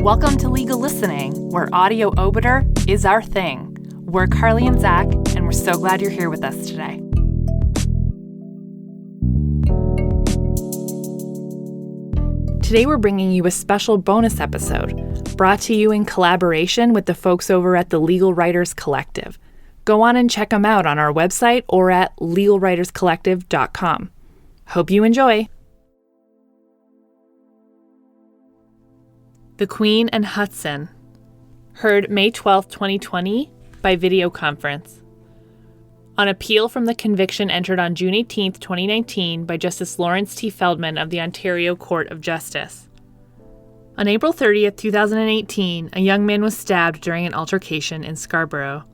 Welcome to Legal Listening, where audio obiter is our thing. We're Carly and Zach, and we're so glad you're here with us today. Today we're bringing you a special bonus episode, brought to you in collaboration with the folks over at the Legal Writers Collective. Go on and check them out on our website or at legalwriterscollective.com. Hope you enjoy. The Queen and Hudson. Heard May 12, 2020 by video conference. On appeal from the conviction entered on June 18, 2019 by Justice Lawrence T. Feldman of the Ontario Court of Justice. On April 30, 2018, a young man was stabbed during an altercation in Scarborough.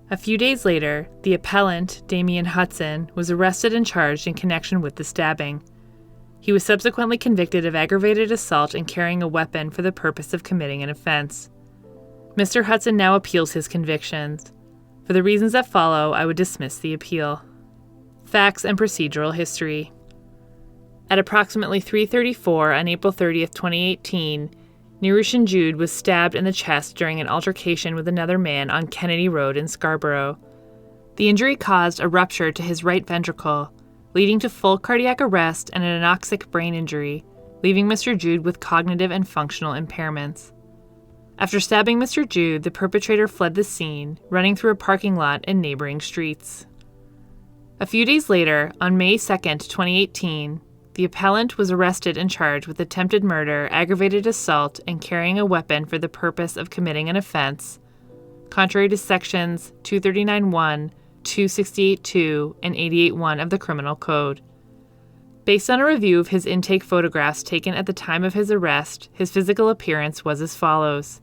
A few days later, the appellant, Damian Hudson, was arrested and charged in connection with the stabbing. He was subsequently convicted of aggravated assault and carrying a weapon for the purpose of committing an offense. Mr. Hudson now appeals his convictions. For the reasons that follow, I would dismiss the appeal. Facts and procedural history. At approximately 3:34 on April 30, 2018, Nirushan Jude was stabbed in the chest during an altercation with another man on Kennedy Road in Scarborough. The injury caused a rupture to his right ventricle, leading to full cardiac arrest and an anoxic brain injury, leaving Mr. Jude with cognitive and functional impairments. After stabbing Mr. Jude, the perpetrator fled the scene, running through a parking lot and neighboring streets. A few days later, on May 2, 2018, the appellant was arrested and charged with attempted murder, aggravated assault, and carrying a weapon for the purpose of committing an offense, contrary to sections 239(1), 268(2), and 88(1) of the Criminal Code. Based on a review of his intake photographs taken at the time of his arrest, his physical appearance was as follows.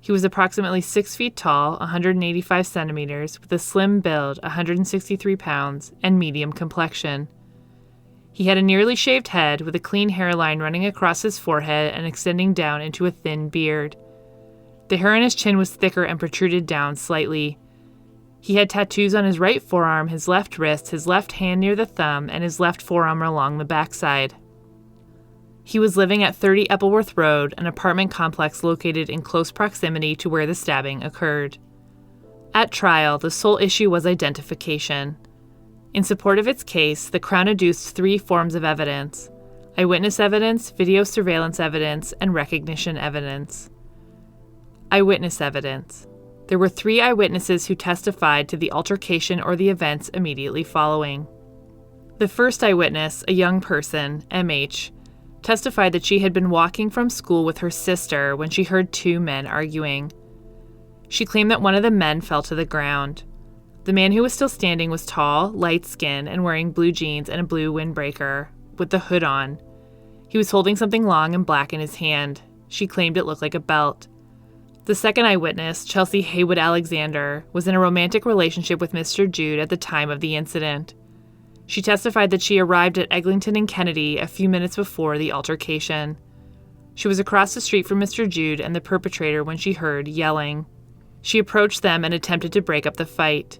He was approximately 6 feet tall, 185 centimeters, with a slim build, 163 pounds, and medium complexion. He had a nearly shaved head with a clean hairline running across his forehead and extending down into a thin beard. The hair on his chin was thicker and protruded down slightly. He had tattoos on his right forearm, his left wrist, his left hand near the thumb, and his left forearm along the backside. He was living at 30 Eppleworth Road, an apartment complex located in close proximity to where the stabbing occurred. At trial, the sole issue was identification. In support of its case, the Crown adduced 3 forms of evidence: eyewitness evidence, video surveillance evidence, and recognition evidence. Eyewitness evidence. There were 3 eyewitnesses who testified to the altercation or the events immediately following. The first eyewitness, a young person, MH, testified that she had been walking from school with her sister when she heard 2 men arguing. She claimed that one of the men fell to the ground. The man who was still standing was tall, light-skinned, and wearing blue jeans and a blue windbreaker, with the hood on. He was holding something long and black in his hand. She claimed it looked like a belt. The second eyewitness, Chelsea Haywood Alexander, was in a romantic relationship with Mr. Jude at the time of the incident. She testified that she arrived at Eglinton and Kennedy a few minutes before the altercation. She was across the street from Mr. Jude and the perpetrator when she heard yelling. She approached them and attempted to break up the fight.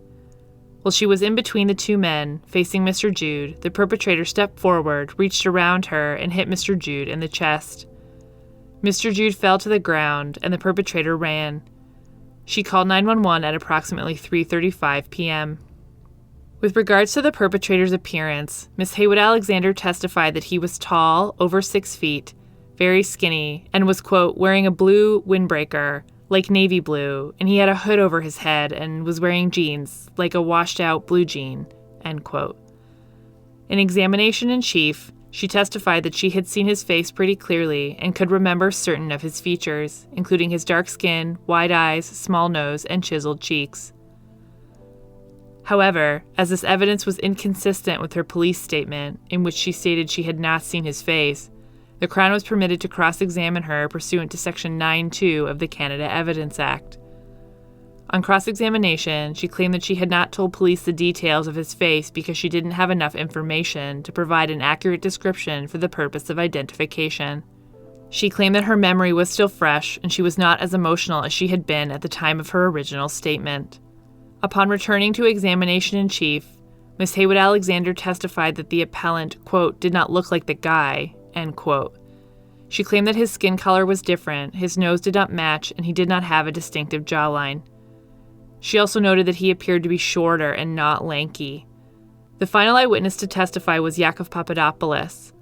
While she was in between the 2 men, facing Mr. Jude, the perpetrator stepped forward, reached around her, and hit Mr. Jude in the chest. Mr. Jude fell to the ground, and the perpetrator ran. She called 911 at approximately 3:35 p.m. With regards to the perpetrator's appearance, Ms. Haywood Alexander testified that he was tall, over 6 feet, very skinny, and was, quote, wearing a blue windbreaker, like navy blue, and he had a hood over his head and was wearing jeans, like a washed-out blue jean, end quote. In examination in chief, she testified that she had seen his face pretty clearly and could remember certain of his features, including his dark skin, wide eyes, small nose, and chiseled cheeks. However, as this evidence was inconsistent with her police statement, in which she stated she had not seen his face, the Crown was permitted to cross-examine her pursuant to Section 9(2) of the Canada Evidence Act. On cross-examination, she claimed that she had not told police the details of his face because she didn't have enough information to provide an accurate description for the purpose of identification. She claimed that her memory was still fresh and she was not as emotional as she had been at the time of her original statement. Upon returning to examination in chief, Ms. Haywood Alexander testified that the appellant, quote, did not look like the guy, end quote. She claimed that his skin color was different, his nose did not match, and he did not have a distinctive jawline. She also noted that he appeared to be shorter and not lanky. The final eyewitness to testify was Yakov Papadopoulos.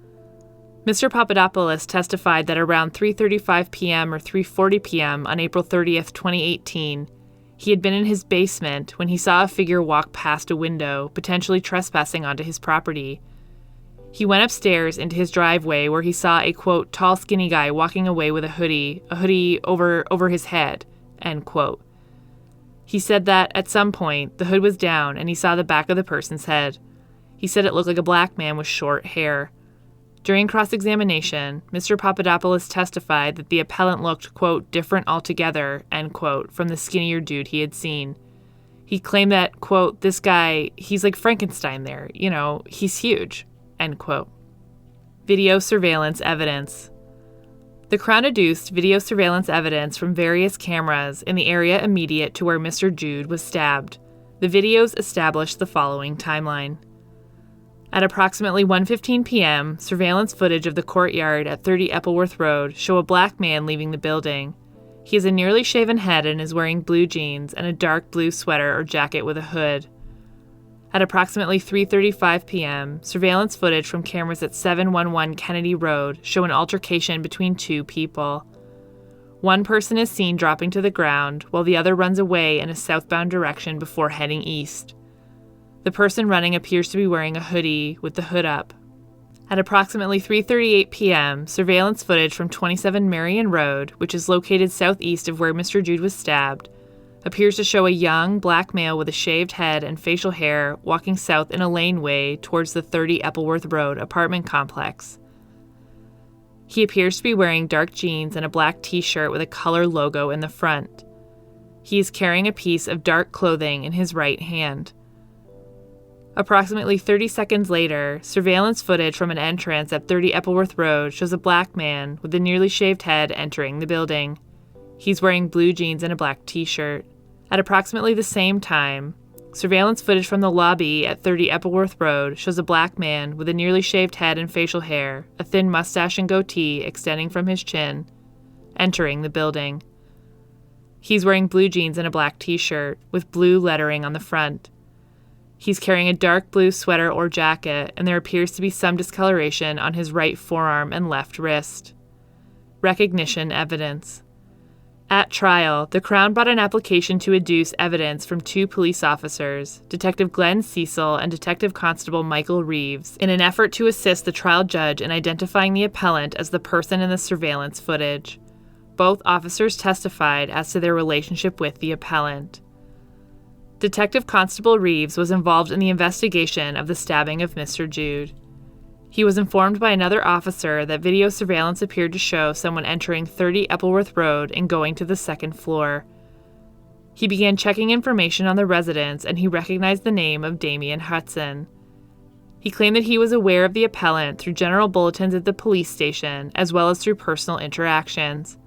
Mr. Papadopoulos testified that around 3:35 p.m. or 3:40 p.m. on April 30th, 2018, he had been in his basement when he saw a figure walk past a window, potentially trespassing onto his property. He went upstairs into his driveway where he saw a, quote, tall, skinny guy walking away with a hoodie over his head, end quote. He said that, at some point, the hood was down and he saw the back of the person's head. He said it looked like a black man with short hair. During cross-examination, Mr. Papadopoulos testified that the appellant looked, quote, different altogether, end quote, from the skinnier dude he had seen. He claimed that, quote, this guy, he's like Frankenstein there, he's huge, end quote. Video surveillance evidence. The Crown adduced video surveillance evidence from various cameras in the area immediate to where Mr. Jude was stabbed. The videos established the following timeline. At approximately 1:15 p.m., surveillance footage of the courtyard at 30 Eppleworth Road show a black man leaving the building. He has a nearly shaven head and is wearing blue jeans and a dark blue sweater or jacket with a hood. At approximately 3:35 p.m., surveillance footage from cameras at 711 Kennedy Road show an altercation between two people. One person is seen dropping to the ground, while the other runs away in a southbound direction before heading east. The person running appears to be wearing a hoodie with the hood up. At approximately 3:38 p.m., surveillance footage from 27 Marion Road, which is located southeast of where Mr. Jude was stabbed, appears to show a young black male with a shaved head and facial hair walking south in a laneway towards the 30 Eppleworth Road apartment complex. He appears to be wearing dark jeans and a black t-shirt with a color logo in the front. He is carrying a piece of dark clothing in his right hand. Approximately 30 seconds later, surveillance footage from an entrance at 30 Eppleworth Road shows a black man with a nearly shaved head entering the building. He's wearing blue jeans and a black t-shirt. At approximately the same time, surveillance footage from the lobby at 30 Eppleworth Road shows a black man with a nearly shaved head and facial hair, a thin mustache and goatee extending from his chin, entering the building. He's wearing blue jeans and a black t-shirt with blue lettering on the front. He's carrying a dark blue sweater or jacket, and there appears to be some discoloration on his right forearm and left wrist. Recognition evidence. At trial, the Crown brought an application to adduce evidence from two police officers, Detective Glenn Cecil and Detective Constable Michael Reeves, in an effort to assist the trial judge in identifying the appellant as the person in the surveillance footage. Both officers testified as to their relationship with the appellant. Detective Constable Reeves was involved in the investigation of the stabbing of Mr. Jude. He was informed by another officer that video surveillance appeared to show someone entering 30 Eppleworth Road and going to the second floor. He began checking information on the residents and he recognized the name of Damian Hudson. He claimed that he was aware of the appellant through general bulletins at the police station as well as through personal interactions.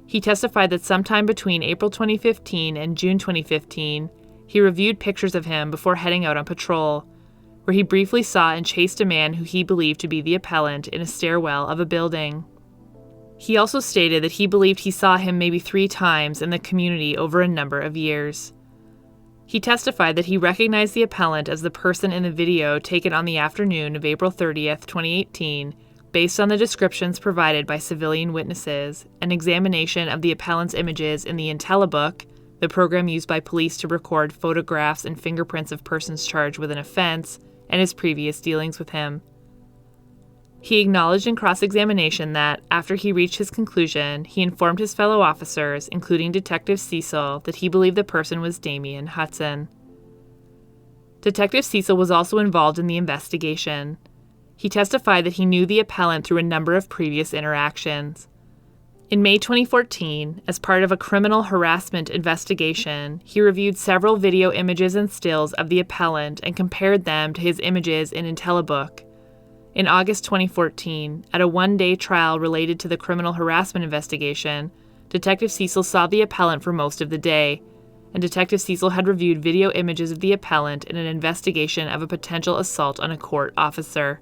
He testified that sometime between April 2015 and June 2015, he reviewed pictures of him before heading out on patrol, where he briefly saw and chased a man who he believed to be the appellant in a stairwell of a building. He also stated that he believed he saw him maybe 3 times in the community over a number of years. He testified that he recognized the appellant as the person in the video taken on the afternoon of April 30th, 2018, based on the descriptions provided by civilian witnesses, an examination of the appellant's images in the IntelliBook, the program used by police to record photographs and fingerprints of persons charged with an offense, and his previous dealings with him. He acknowledged in cross-examination that, after he reached his conclusion, he informed his fellow officers, including Detective Cecil, that he believed the person was Damian Hudson. Detective Cecil was also involved in the investigation. He testified that he knew the appellant through a number of previous interactions. In May 2014, as part of a criminal harassment investigation, he reviewed several video images and stills of the appellant and compared them to his images in IntelliBook. In August 2014, at a one-day trial related to the criminal harassment investigation, Detective Cecil saw the appellant for most of the day, and Detective Cecil had reviewed video images of the appellant in an investigation of a potential assault on a court officer.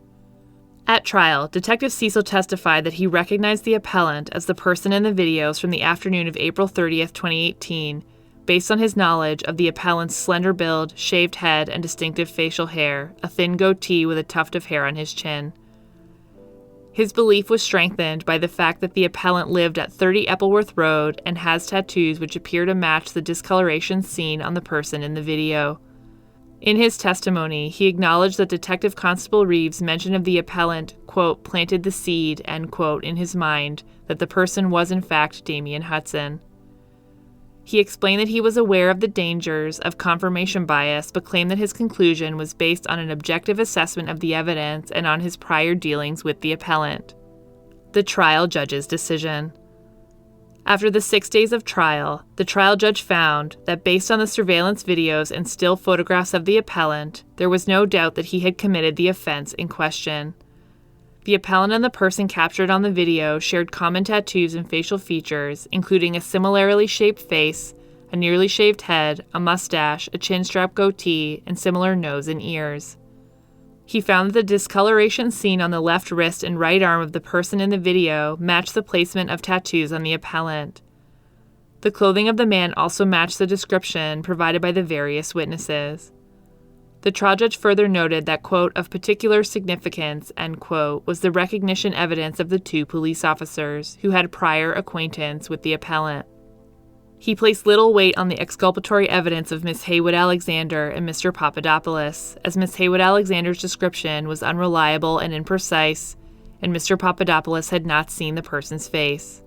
At trial, Detective Cecil testified that he recognized the appellant as the person in the videos from the afternoon of April 30th, 2018, based on his knowledge of the appellant's slender build, shaved head, and distinctive facial hair, a thin goatee with a tuft of hair on his chin. His belief was strengthened by the fact that the appellant lived at 30 Eppleworth Road and has tattoos which appear to match the discoloration seen on the person in the video. In his testimony, he acknowledged that Detective Constable Reeves' mention of the appellant, quote, planted the seed, end quote, in his mind that the person was in fact Damian Hudson. He explained that he was aware of the dangers of confirmation bias, but claimed that his conclusion was based on an objective assessment of the evidence and on his prior dealings with the appellant. The trial judge's decision. After the 6 days of trial, the trial judge found that based on the surveillance videos and still photographs of the appellant, there was no doubt that he had committed the offense in question. The appellant and the person captured on the video shared common tattoos and facial features, including a similarly shaped face, a nearly shaved head, a mustache, a chin-strap goatee, and similar nose and ears. He found that the discoloration seen on the left wrist and right arm of the person in the video matched the placement of tattoos on the appellant. The clothing of the man also matched the description provided by the various witnesses. The trial judge further noted that, quote, of particular significance, end quote, was the recognition evidence of the two police officers who had prior acquaintance with the appellant. He placed little weight on the exculpatory evidence of Miss Haywood Alexander and Mr. Papadopoulos, as Miss Haywood Alexander's description was unreliable and imprecise, and Mr. Papadopoulos had not seen the person's face.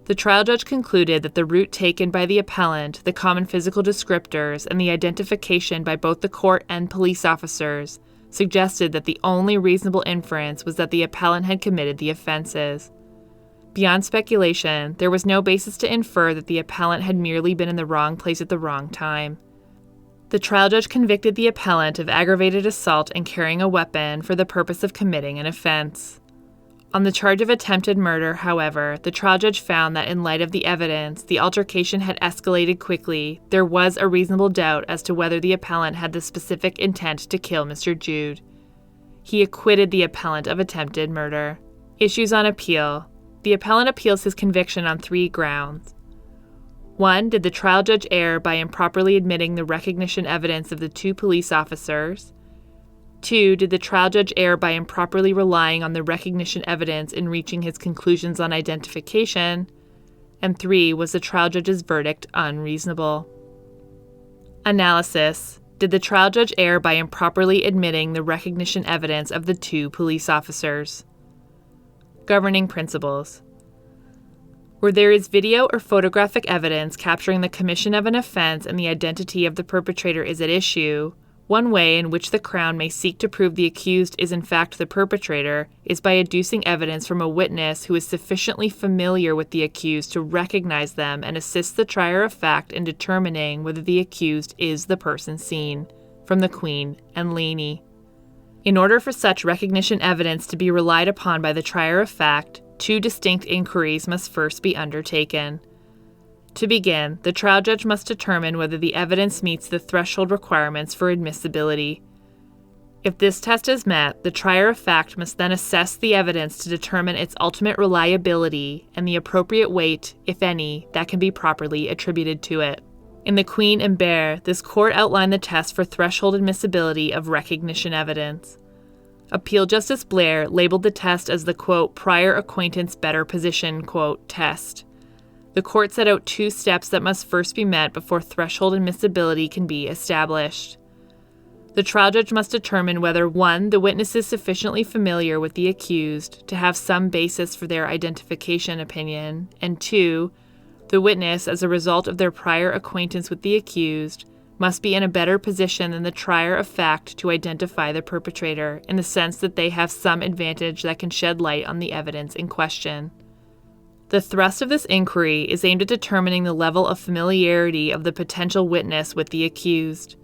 The trial judge concluded that the route taken by the appellant, the common physical descriptors, and the identification by both the court and police officers suggested that the only reasonable inference was that the appellant had committed the offenses. Beyond speculation, there was no basis to infer that the appellant had merely been in the wrong place at the wrong time. The trial judge convicted the appellant of aggravated assault and carrying a weapon for the purpose of committing an offense. On the charge of attempted murder, however, the trial judge found that in light of the evidence, the altercation had escalated quickly. There was a reasonable doubt as to whether the appellant had the specific intent to kill Mr. Jude. He acquitted the appellant of attempted murder. Issues on appeal. The appellant appeals his conviction on 3 grounds. 1. Did the trial judge err by improperly admitting the recognition evidence of the 2 police officers? 2. Did the trial judge err by improperly relying on the recognition evidence in reaching his conclusions on identification? And 3. Was the trial judge's verdict unreasonable? Analysis. Did the trial judge err by improperly admitting the recognition evidence of the 2 police officers? Governing principles. Where there is video or photographic evidence capturing the commission of an offense and the identity of the perpetrator is at issue, one way in which the Crown may seek to prove the accused is in fact the perpetrator is by adducing evidence from a witness who is sufficiently familiar with the accused to recognize them and assist the trier of fact in determining whether the accused is the person seen, from the Queen and Laney. In order for such recognition evidence to be relied upon by the trier of fact, 2 distinct inquiries must first be undertaken. To begin, the trial judge must determine whether the evidence meets the threshold requirements for admissibility. If this test is met, the trier of fact must then assess the evidence to determine its ultimate reliability and the appropriate weight, if any, that can be properly attributed to it. In the Queen and Bear, this court outlined the test for threshold admissibility of recognition evidence. Appeal Justice Blair labeled the test as the, quote, prior acquaintance better position, quote, test. The court set out 2 steps that must first be met before threshold admissibility can be established. The trial judge must determine whether 1. The witness is sufficiently familiar with the accused to have some basis for their identification opinion, and 2. The witness, as a result of their prior acquaintance with the accused, must be in a better position than the trier of fact to identify the perpetrator, in the sense that they have some advantage that can shed light on the evidence in question. The thrust of this inquiry is aimed at determining the level of familiarity of the potential witness with the accused.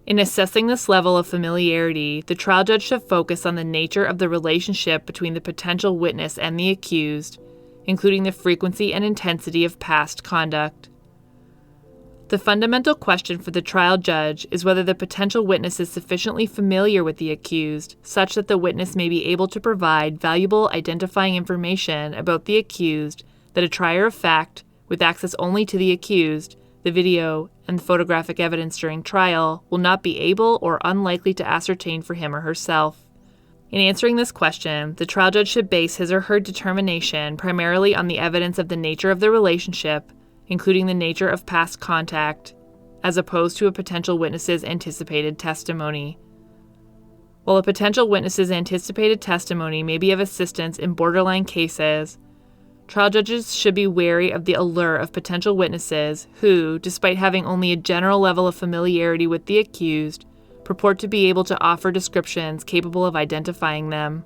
In assessing this level of familiarity, the trial judge should focus on the nature of the relationship between the potential witness and the accused, including the frequency and intensity of past conduct. The fundamental question for the trial judge is whether the potential witness is sufficiently familiar with the accused such that the witness may be able to provide valuable identifying information about the accused that a trier of fact, with access only to the accused, the video, and the photographic evidence during trial, will not be able or unlikely to ascertain for him or herself. In answering this question, the trial judge should base his or her determination primarily on the evidence of the nature of the relationship, including the nature of past contact, as opposed to a potential witness's anticipated testimony. While a potential witness's anticipated testimony may be of assistance in borderline cases, trial judges should be wary of the allure of potential witnesses who, despite having only a general level of familiarity with the accused, purport to be able to offer descriptions capable of identifying them.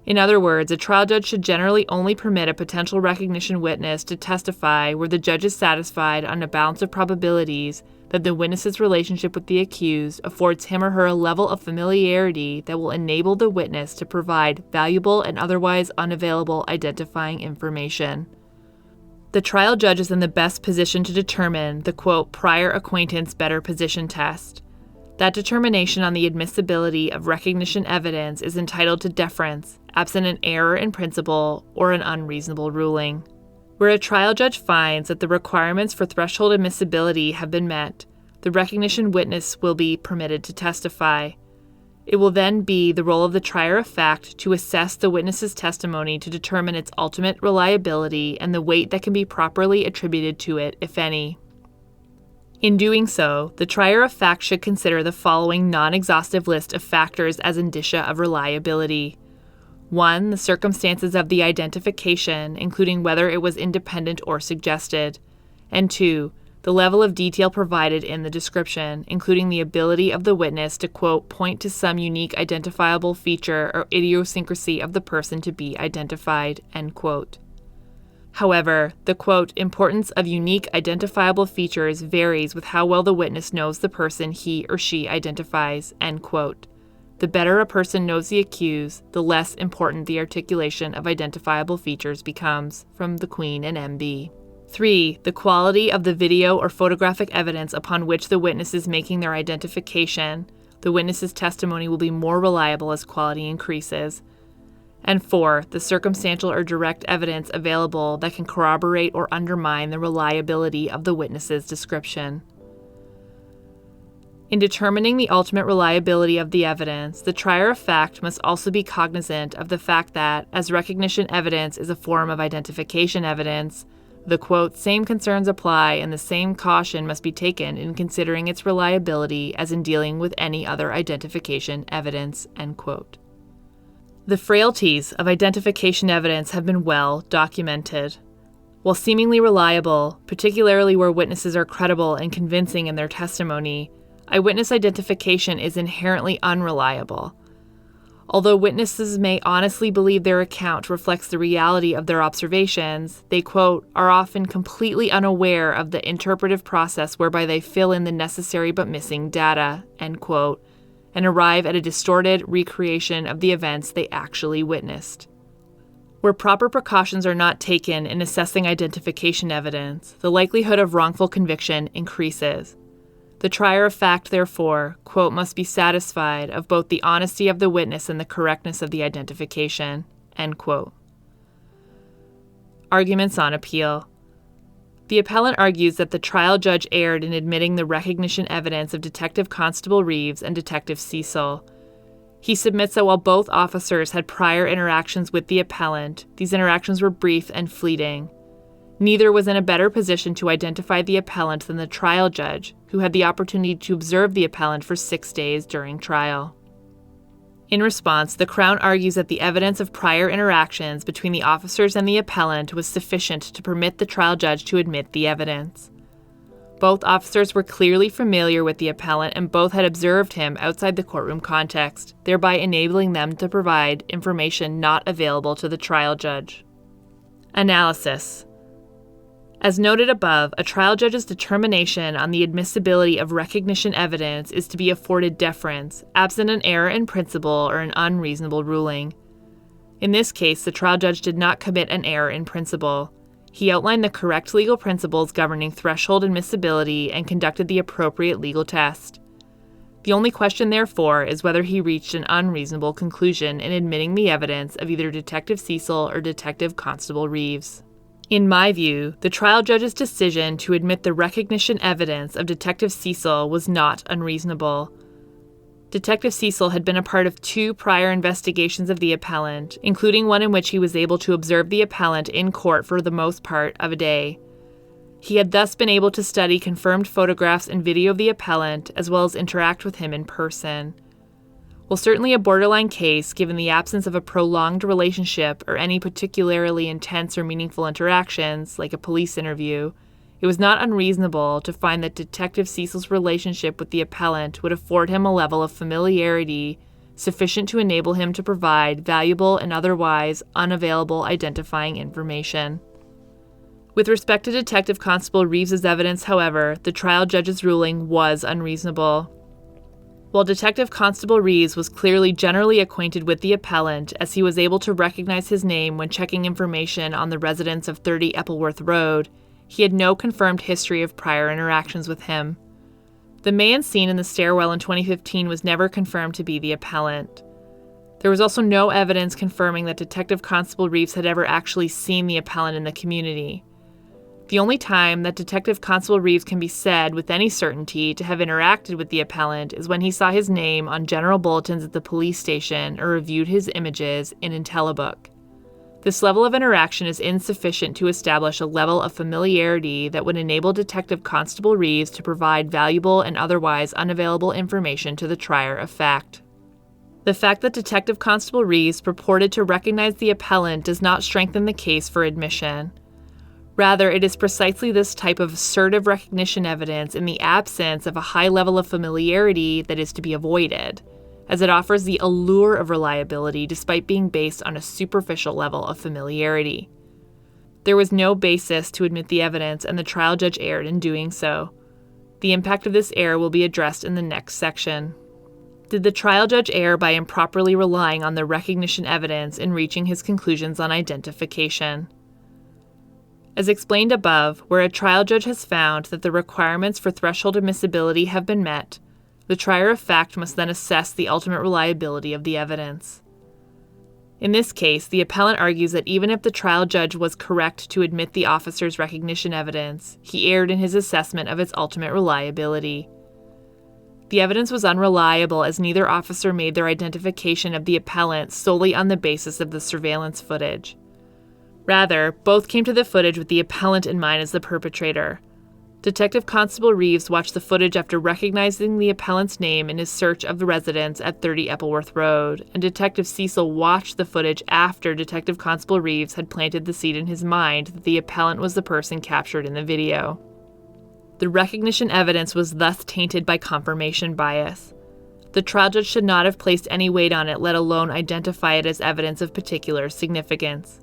In other words, a trial judge should generally only permit a potential recognition witness to testify where the judge is satisfied on a balance of probabilities that the witness's relationship with the accused affords him or her a level of familiarity that will enable the witness to provide valuable and otherwise unavailable identifying information. The trial judge is in the best position to determine the, quote, prior acquaintance better position test. That determination on the admissibility of recognition evidence is entitled to deference, absent an error in principle or an unreasonable ruling. Where a trial judge finds that the requirements for threshold admissibility have been met, the recognition witness will be permitted to testify. It will then be the role of the trier of fact to assess the witness's testimony to determine its ultimate reliability and the weight that can be properly attributed to it, if any. In doing so, the trier of fact should consider the following non-exhaustive list of factors as indicia of reliability. 1. The circumstances of the identification, including whether it was independent or suggested. And 2. The level of detail provided in the description, including the ability of the witness to, quote, point to some unique identifiable feature or idiosyncrasy of the person to be identified, end quote. However, the, quote, importance of unique identifiable features varies with how well the witness knows the person he or she identifies, end quote. The better a person knows the accused, the less important the articulation of identifiable features becomes, from the Queen and MB. 3. The quality of the video or photographic evidence upon which the witness is making their identification. The witness's testimony will be more reliable as quality increases. And 4. The circumstantial or direct evidence available that can corroborate or undermine the reliability of the witness's description. In determining the ultimate reliability of the evidence, the trier of fact must also be cognizant of the fact that, as recognition evidence is a form of identification evidence, the, quote, same concerns apply and the same caution must be taken in considering its reliability as in dealing with any other identification evidence, end quote. The frailties of identification evidence have been well documented. While seemingly reliable, particularly where witnesses are credible and convincing in their testimony, eyewitness identification is inherently unreliable. Although witnesses may honestly believe their account reflects the reality of their observations, they, quote, are often completely unaware of the interpretive process whereby they fill in the necessary but missing data, end quote, and arrive at a distorted recreation of the events they actually witnessed. Where proper precautions are not taken in assessing identification evidence, the likelihood of wrongful conviction increases. The trier of fact, therefore, quote, must be satisfied of both the honesty of the witness and the correctness of the identification, end quote. Arguments on appeal. The appellant argues that the trial judge erred in admitting the recognition evidence of Detective Constable Reeves and Detective Cecil. He submits that while both officers had prior interactions with the appellant, these interactions were brief and fleeting. Neither was in a better position to identify the appellant than the trial judge, who had the opportunity to observe the appellant for 6 days during trial. In response, the Crown argues that the evidence of prior interactions between the officers and the appellant was sufficient to permit the trial judge to admit the evidence. Both officers were clearly familiar with the appellant and both had observed him outside the courtroom context, thereby enabling them to provide information not available to the trial judge. Analysis. As noted above, a trial judge's determination on the admissibility of recognition evidence is to be afforded deference, absent an error in principle or an unreasonable ruling. In this case, the trial judge did not commit an error in principle. He outlined the correct legal principles governing threshold admissibility and conducted the appropriate legal test. The only question, therefore, is whether he reached an unreasonable conclusion in admitting the evidence of either Detective Cecil or Detective Constable Reeves. In my view, the trial judge's decision to admit the recognition evidence of Detective Cecil was not unreasonable. Detective Cecil had been a part of 2 prior investigations of the appellant, including one in which he was able to observe the appellant in court for the most part of a day. He had thus been able to study confirmed photographs and video of the appellant, as well as interact with him in person. While certainly a borderline case, given the absence of a prolonged relationship or any particularly intense or meaningful interactions, like a police interview, it was not unreasonable to find that Detective Cecil's relationship with the appellant would afford him a level of familiarity sufficient to enable him to provide valuable and otherwise unavailable identifying information. With respect to Detective Constable Reeves's evidence, however, the trial judge's ruling was unreasonable. While Detective Constable Reeves was clearly generally acquainted with the appellant, as he was able to recognize his name when checking information on the residents of 30 Eppleworth Road, he had no confirmed history of prior interactions with him. The man seen in the stairwell in 2015 was never confirmed to be the appellant. There was also no evidence confirming that Detective Constable Reeves had ever actually seen the appellant in the community. The only time that Detective Constable Reeves can be said with any certainty to have interacted with the appellant is when he saw his name on general bulletins at the police station or reviewed his images in IntelliBook. This level of interaction is insufficient to establish a level of familiarity that would enable Detective Constable Reeves to provide valuable and otherwise unavailable information to the trier of fact. The fact that Detective Constable Reeves purported to recognize the appellant does not strengthen the case for admission. Rather, it is precisely this type of assertive recognition evidence in the absence of a high level of familiarity that is to be avoided, as it offers the allure of reliability despite being based on a superficial level of familiarity. There was no basis to admit the evidence, and the trial judge erred in doing so. The impact of this error will be addressed in the next section. Did the trial judge err by improperly relying on the recognition evidence in reaching his conclusions on identification? As explained above, where a trial judge has found that the requirements for threshold admissibility have been met, the trier of fact must then assess the ultimate reliability of the evidence. In this case, the appellant argues that even if the trial judge was correct to admit the officer's recognition evidence, he erred in his assessment of its ultimate reliability. The evidence was unreliable as neither officer made their identification of the appellant solely on the basis of the surveillance footage. Rather, both came to the footage with the appellant in mind as the perpetrator. Detective Constable Reeves watched the footage after recognizing the appellant's name in his search of the residence at 30 Eppleworth Road, and Detective Cecil watched the footage after Detective Constable Reeves had planted the seed in his mind that the appellant was the person captured in the video. The recognition evidence was thus tainted by confirmation bias. The trial judge should not have placed any weight on it, let alone identify it as evidence of particular significance.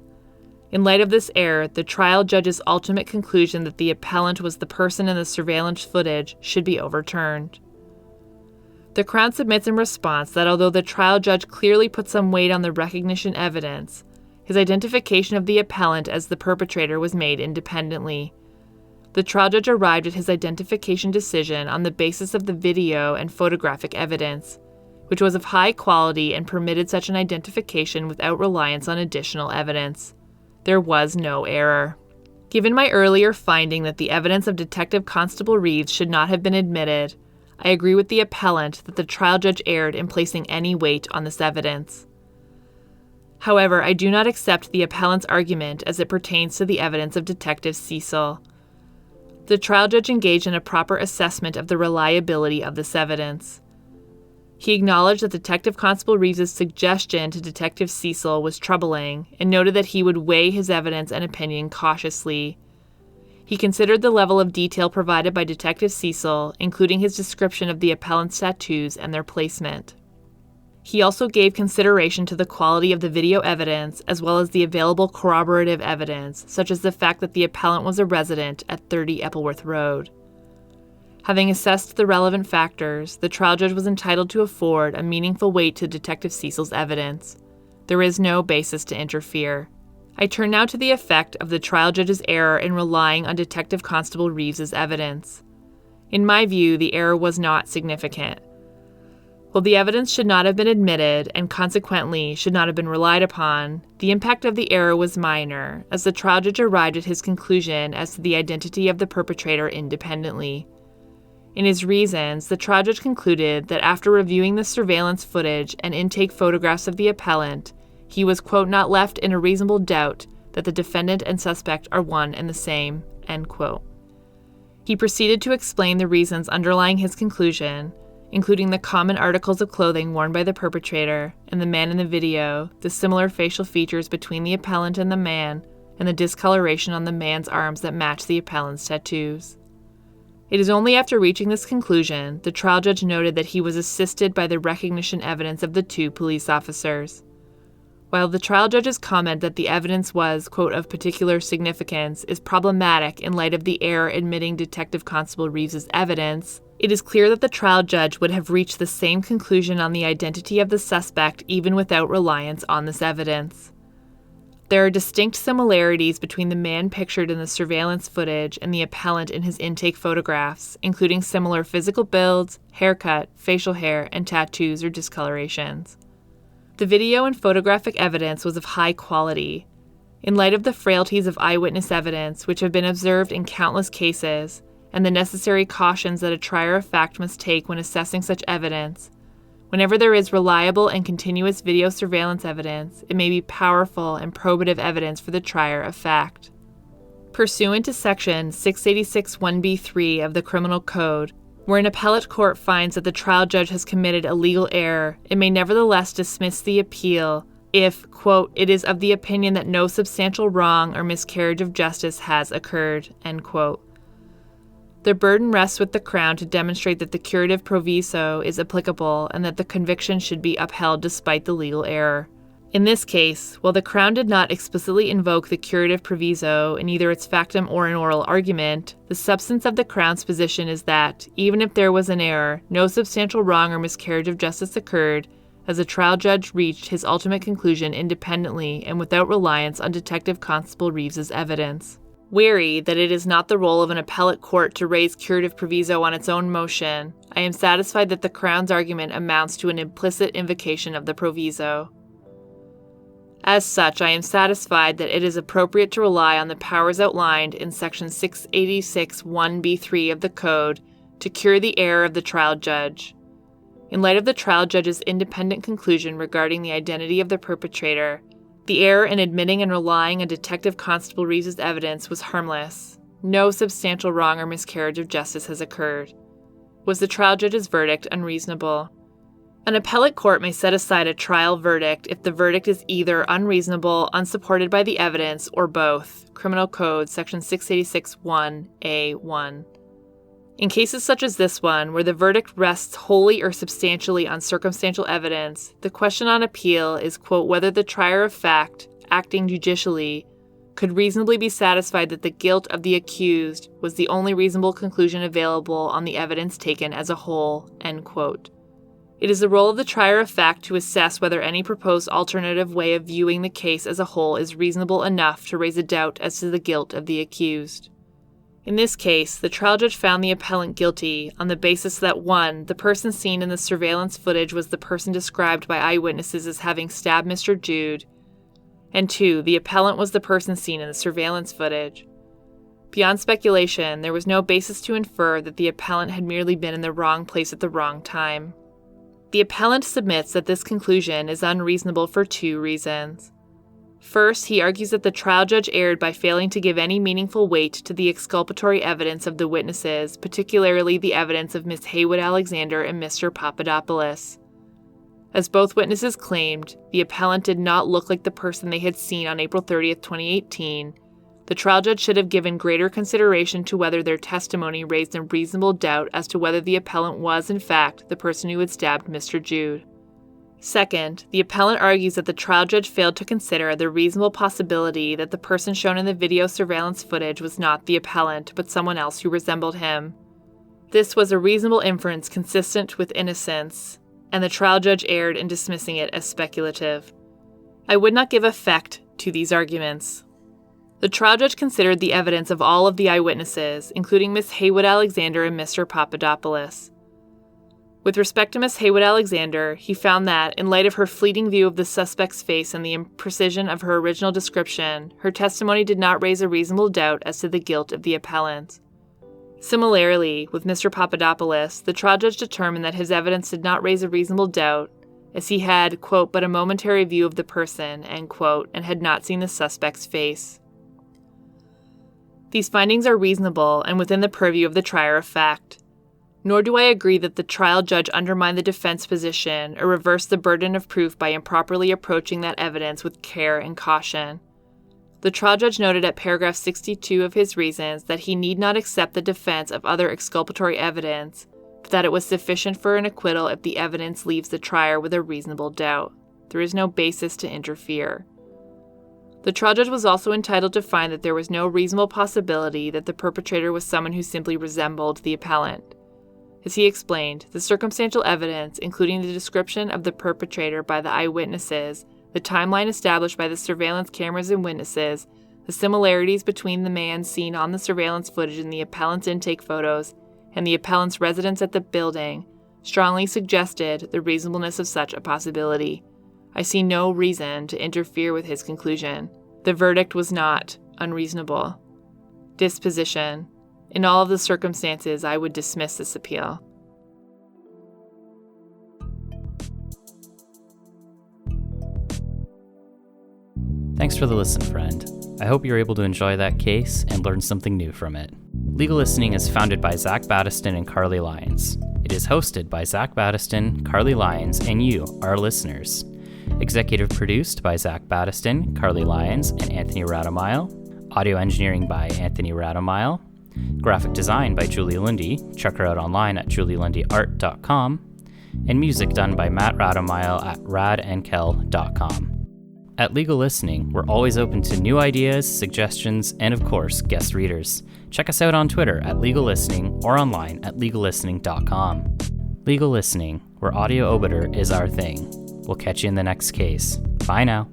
In light of this error, the trial judge's ultimate conclusion that the appellant was the person in the surveillance footage should be overturned. The Crown submits in response that although the trial judge clearly put some weight on the recognition evidence, his identification of the appellant as the perpetrator was made independently. The trial judge arrived at his identification decision on the basis of the video and photographic evidence, which was of high quality and permitted such an identification without reliance on additional evidence. There was no error. Given my earlier finding that the evidence of Detective Constable Reeves should not have been admitted, I agree with the appellant that the trial judge erred in placing any weight on this evidence. However, I do not accept the appellant's argument as it pertains to the evidence of Detective Cecil. The trial judge engaged in a proper assessment of the reliability of this evidence. He acknowledged that Detective Constable Reeves' suggestion to Detective Cecil was troubling and noted that he would weigh his evidence and opinion cautiously. He considered the level of detail provided by Detective Cecil, including his description of the appellant's tattoos and their placement. He also gave consideration to the quality of the video evidence as well as the available corroborative evidence, such as the fact that the appellant was a resident at 30 Eppleworth Road. Having assessed the relevant factors, the trial judge was entitled to afford a meaningful weight to Detective Cecil's evidence. There is no basis to interfere. I turn now to the effect of the trial judge's error in relying on Detective Constable Reeves's evidence. In my view, the error was not significant. While the evidence should not have been admitted and consequently should not have been relied upon, the impact of the error was minor, as the trial judge arrived at his conclusion as to the identity of the perpetrator independently. In his reasons, the trial judge concluded that after reviewing the surveillance footage and intake photographs of the appellant, he was, quote, not left in a reasonable doubt that the defendant and suspect are one and the same, end quote. He proceeded to explain the reasons underlying his conclusion, including the common articles of clothing worn by the perpetrator and the man in the video, the similar facial features between the appellant and the man, and the discoloration on the man's arms that match the appellant's tattoos. It is only after reaching this conclusion the trial judge noted that he was assisted by the recognition evidence of the two police officers. While the trial judge's comment that the evidence was, quote, of particular significance is problematic in light of the error admitting Detective Constable Reeves's evidence, it is clear that the trial judge would have reached the same conclusion on the identity of the suspect even without reliance on this evidence. There are distinct similarities between the man pictured in the surveillance footage and the appellant in his intake photographs, including similar physical builds, haircut, facial hair, and tattoos or discolorations. The video and photographic evidence was of high quality. In light of the frailties of eyewitness evidence, which have been observed in countless cases, and the necessary cautions that a trier of fact must take when assessing such evidence, whenever there is reliable and continuous video surveillance evidence, it may be powerful and probative evidence for the trier of fact. Pursuant to Section 686(1)(b)(3) of the Criminal Code, where an appellate court finds that the trial judge has committed a legal error, it may nevertheless dismiss the appeal if, quote, it is of the opinion that no substantial wrong or miscarriage of justice has occurred, end quote. The burden rests with the Crown to demonstrate that the curative proviso is applicable and that the conviction should be upheld despite the legal error. In this case, while the Crown did not explicitly invoke the curative proviso in either its factum or an oral argument, the substance of the Crown's position is that, even if there was an error, no substantial wrong or miscarriage of justice occurred, as the trial judge reached his ultimate conclusion independently and without reliance on Detective Constable Reeves's evidence. Wary that it is not the role of an appellate court to raise curative proviso on its own motion, I am satisfied that the Crown's argument amounts to an implicit invocation of the proviso. As such, I am satisfied that it is appropriate to rely on the powers outlined in Section 686(1)(b)(3) of the Code to cure the error of the trial judge. In light of the trial judge's independent conclusion regarding the identity of the perpetrator, the error in admitting and relying on Detective Constable Reeves's evidence was harmless. No substantial wrong or miscarriage of justice has occurred. Was the trial judge's verdict unreasonable? An appellate court may set aside a trial verdict if the verdict is either unreasonable, unsupported by the evidence, or both. Criminal Code, Section 686(1)(a)(1). In cases such as this one, where the verdict rests wholly or substantially on circumstantial evidence, the question on appeal is, quote, whether the trier of fact, acting judicially, could reasonably be satisfied that the guilt of the accused was the only reasonable conclusion available on the evidence taken as a whole, end quote. It is the role of the trier of fact to assess whether any proposed alternative way of viewing the case as a whole is reasonable enough to raise a doubt as to the guilt of the accused. In this case, the trial judge found the appellant guilty on the basis that 1. The person seen in the surveillance footage was the person described by eyewitnesses as having stabbed Mr. Jude, and 2. The appellant was the person seen in the surveillance footage. Beyond speculation, there was no basis to infer that the appellant had merely been in the wrong place at the wrong time. The appellant submits that this conclusion is unreasonable for 2 reasons. First, he argues that the trial judge erred by failing to give any meaningful weight to the exculpatory evidence of the witnesses, particularly the evidence of Miss Haywood Alexander and Mr. Papadopoulos. As both witnesses claimed, the appellant did not look like the person they had seen on April 30th, 2018. The trial judge should have given greater consideration to whether their testimony raised a reasonable doubt as to whether the appellant was, in fact, the person who had stabbed Mr. Jude. Second, the appellant argues that the trial judge failed to consider the reasonable possibility that the person shown in the video surveillance footage was not the appellant, but someone else who resembled him. This was a reasonable inference consistent with innocence, and the trial judge erred in dismissing it as speculative. I would not give effect to these arguments. The trial judge considered the evidence of all of the eyewitnesses, including Miss Haywood Alexander and Mr. Papadopoulos. With respect to Miss Haywood Alexander, he found that, in light of her fleeting view of the suspect's face and the imprecision of her original description, her testimony did not raise a reasonable doubt as to the guilt of the appellant. Similarly, with Mr. Papadopoulos, the trial judge determined that his evidence did not raise a reasonable doubt, as he had, quote, but a momentary view of the person, end quote, and had not seen the suspect's face. These findings are reasonable and within the purview of the trier of fact. Nor do I agree that the trial judge undermined the defense position or reversed the burden of proof by improperly approaching that evidence with care and caution. The trial judge noted at paragraph 62 of his reasons that he need not accept the defense of other exculpatory evidence, but that it was sufficient for an acquittal if the evidence leaves the trier with a reasonable doubt. There is no basis to interfere. The trial judge was also entitled to find that there was no reasonable possibility that the perpetrator was someone who simply resembled the appellant. As he explained, the circumstantial evidence, including the description of the perpetrator by the eyewitnesses, the timeline established by the surveillance cameras and witnesses, the similarities between the man seen on the surveillance footage in the appellant's intake photos, and the appellant's residence at the building, strongly suggested the reasonableness of such a possibility. I see no reason to interfere with his conclusion. The verdict was not unreasonable. Disposition. In all of the circumstances, I would dismiss this appeal. Thanks for the listen, friend. I hope you're able to enjoy that case and learn something new from it. Legal Listening is founded by Zach Battiston and Carly Lyons. It is hosted by Zach Battiston, Carly Lyons, and you, our listeners. Executive produced by Zach Battiston, Carly Lyons, and Anthony Radomile. Audio engineering by Anthony Radomile. Graphic design by Julie Lundy. Check her out online at julielundyart.com. And music done by Matt Radomile at radandkel.com. At Legal Listening, we're always open to new ideas, suggestions, and of course, guest readers. Check us out on Twitter at Legal Listening or online at legallistening.com. Legal Listening, where audio obiter is our thing. We'll catch you in the next case. Bye now.